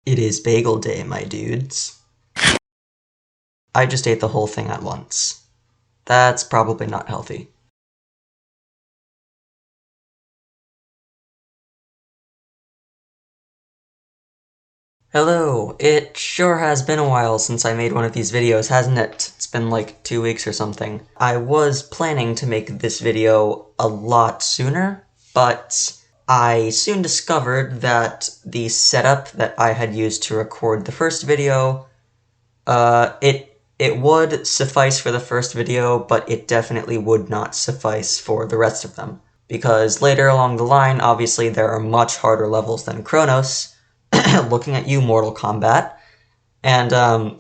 It is bagel day, my dudes. I just ate the whole thing at once. That's probably not healthy. Hello, it sure has been a while since I made one of these videos, hasn't it? It's been like 2 weeks or something. I was planning to make this video a lot sooner, but I soon discovered that the setup that I had used to record the first video, it would suffice for the first video, but it definitely would not suffice for the rest of them. Because later along the line, obviously there are much harder levels than Chronos, looking at you, Mortal Kombat, and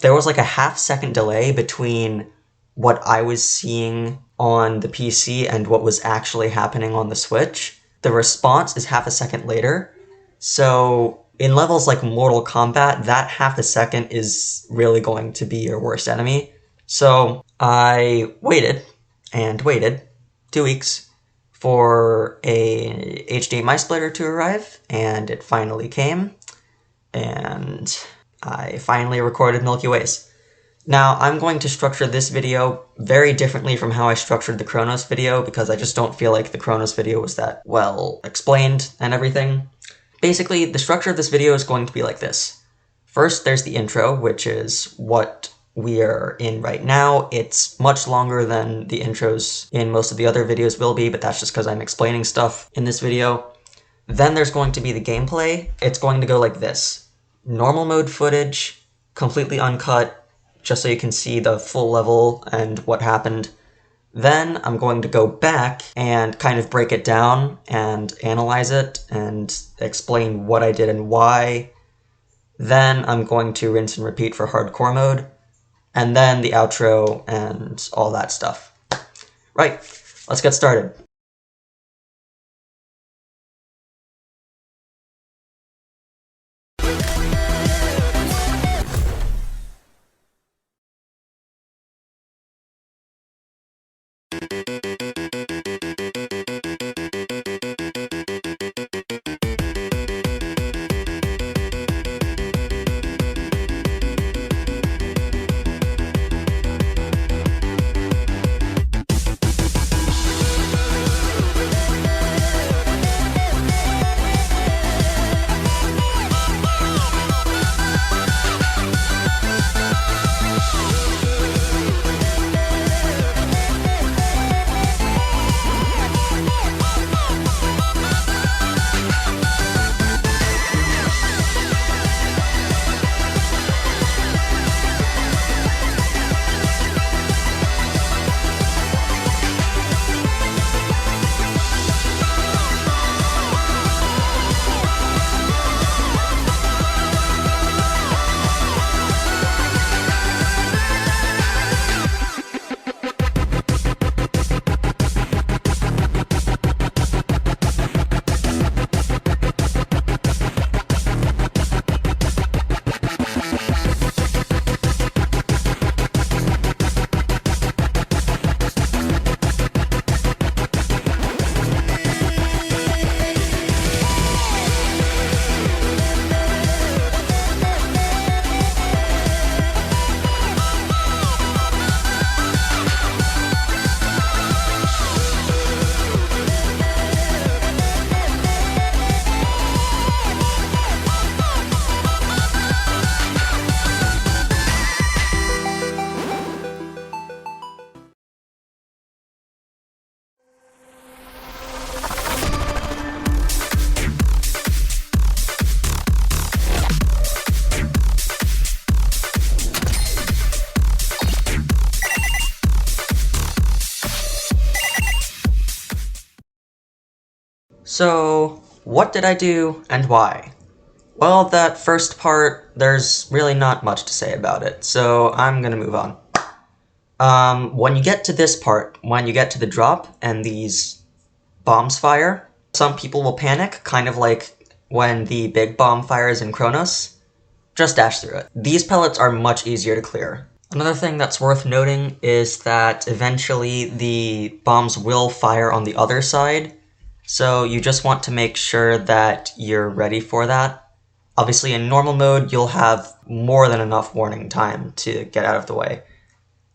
there was like a half-second delay between what I was seeing on the PC and what was actually happening on the Switch. The response is half a second later, so in levels like Mortal Kombat, that half a second is really going to be your worst enemy. So I waited and waited 2 weeks for a HDMI splitter to arrive, and it finally came, and I finally recorded Milky Ways. Now, I'm going to structure this video very differently from how I structured the Chronos video, because I just don't feel like the Chronos video was that well explained and everything. Basically, the structure of this video is going to be like this. First, there's the intro, which is what we are in right now. It's much longer than the intros in most of the other videos will be, but that's just because I'm explaining stuff in this video. Then there's going to be the gameplay. It's going to go like this. Normal mode footage, completely uncut, just so you can see the full level and what happened. Then I'm going to go back and kind of break it down and analyze it and explain what I did and why. Then I'm going to rinse and repeat for hardcore mode. And then the outro and all that stuff. Right, let's get started. So, what did I do and why? Well, that first part, there's really not much to say about it, so I'm gonna move on. When you get to this part, when you get to the drop and these bombs fire, some people will panic, kind of like when the big bomb fires in Chronos. Just dash through it. These pellets are much easier to clear. Another thing that's worth noting is that eventually the bombs will fire on the other side, so you just want to make sure that you're ready for that. Obviously, in normal mode, you'll have more than enough warning time to get out of the way.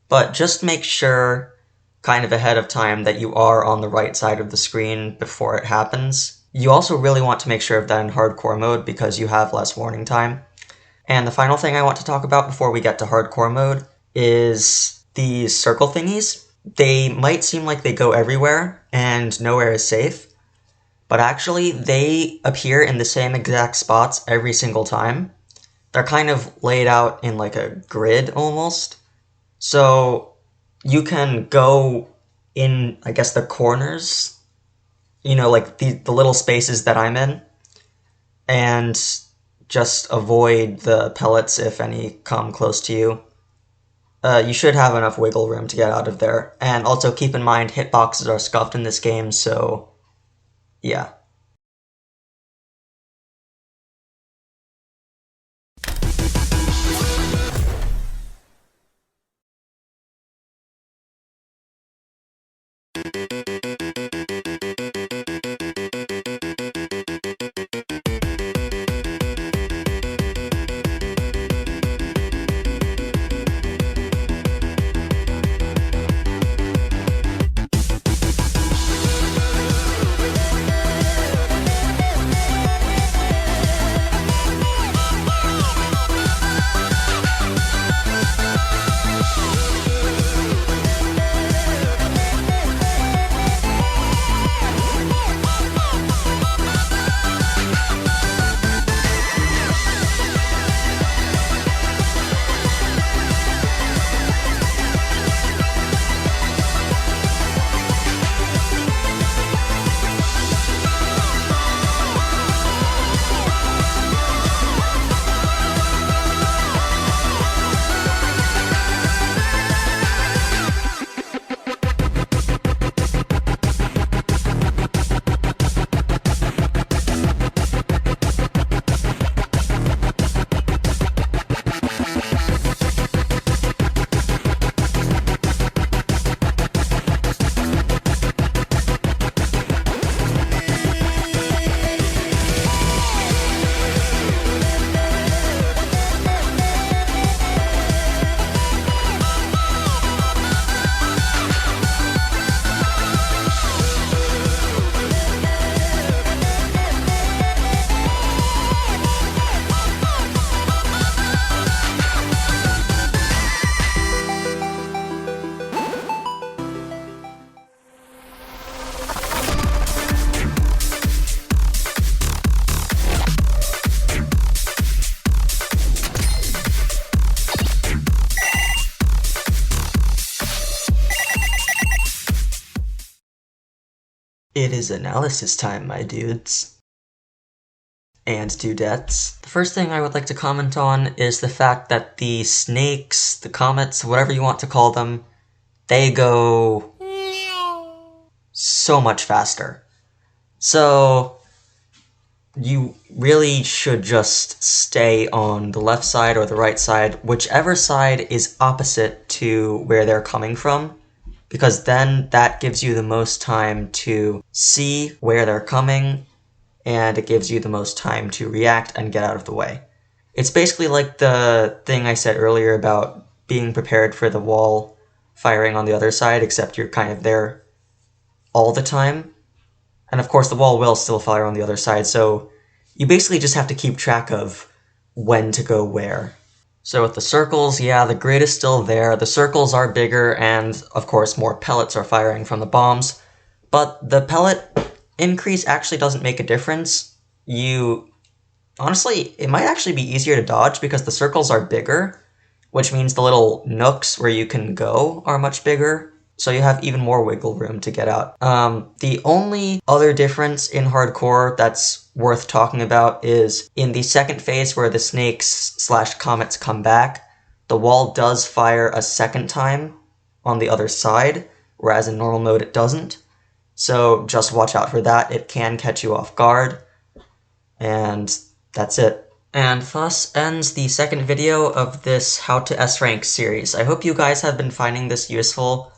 But just make sure, kind of ahead of time, that you are on the right side of the screen before it happens. You also really want to make sure of that in hardcore mode because you have less warning time. And the final thing I want to talk about before we get to hardcore mode is these circle thingies. They might seem like they go everywhere and nowhere is safe, but actually they appear in the same exact spots every single time. They're kind of laid out in like a grid almost. So you can go in, I guess, the corners, like the little spaces that I'm in, and just avoid the pellets if any come close to you. You should have enough wiggle room to get out of there. And also keep in mind, hitboxes are scuffed in this game, so yeah. It is analysis time, my dudes. And dudettes. The first thing I would like to comment on is the fact that the snakes, the comets, whatever you want to call them, they go so much faster. So you really should just stay on the left side or the right side, whichever side is opposite to where they're coming from, because then that gives you the most time to see where they're coming, and it gives you the most time to react and get out of the way. It's basically like the thing I said earlier about being prepared for the wall firing on the other side, except you're kind of there all the time. And of course the wall will still fire on the other side, so you basically just have to keep track of when to go where. So with the circles, yeah, the grid is still there, the circles are bigger, and of course more pellets are firing from the bombs, but the pellet increase actually doesn't make a difference. Honestly, it might actually be easier to dodge because the circles are bigger, which means the little nooks where you can go are much bigger, so you have even more wiggle room to get out. The only other difference in hardcore that's worth talking about is in the second phase where the snakes/comets come back, the wall does fire a second time on the other side, whereas in normal mode it doesn't. So just watch out for that, it can catch you off guard, and that's it. And thus ends the second video of this How to S-Rank series. I hope you guys have been finding this useful.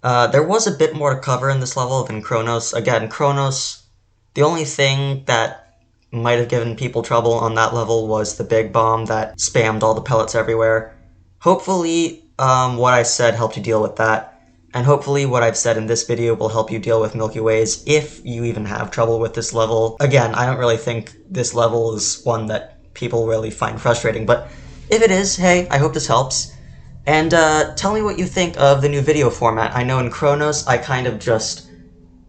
There was a bit more to cover in this level than Chronos. Again, Chronos, the only thing that might have given people trouble on that level was the big bomb that spammed all the pellets everywhere. Hopefully, what I said helped you deal with that, and hopefully what I've said in this video will help you deal with Milky Ways if you even have trouble with this level. Again, I don't really think this level is one that people really find frustrating, but if it is, hey, I hope this helps. And tell me what you think of the new video format. I know in Chronos I kind of just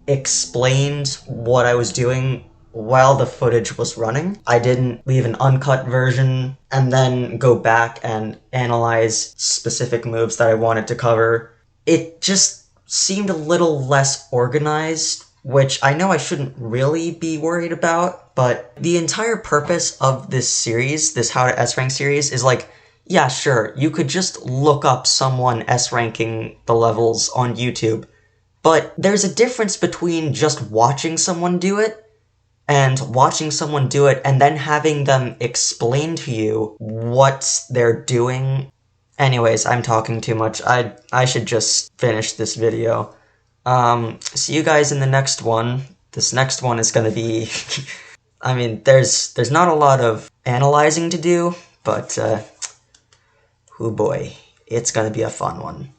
explained what I was doing while the footage was running. I didn't leave an uncut version and then go back and analyze specific moves that I wanted to cover. It just seemed a little less organized, which I know I shouldn't really be worried about, but the entire purpose of this series, this How to S-Rank series, is like, yeah, sure, you could just look up someone S-ranking the levels on YouTube, but there's a difference between just watching someone do it and then having them explain to you what they're doing. Anyways, I'm talking too much. I should just finish this video. See you guys in the next one. This next one is gonna be... I mean, there's not a lot of analyzing to do, but, oh boy, it's gonna be a fun one.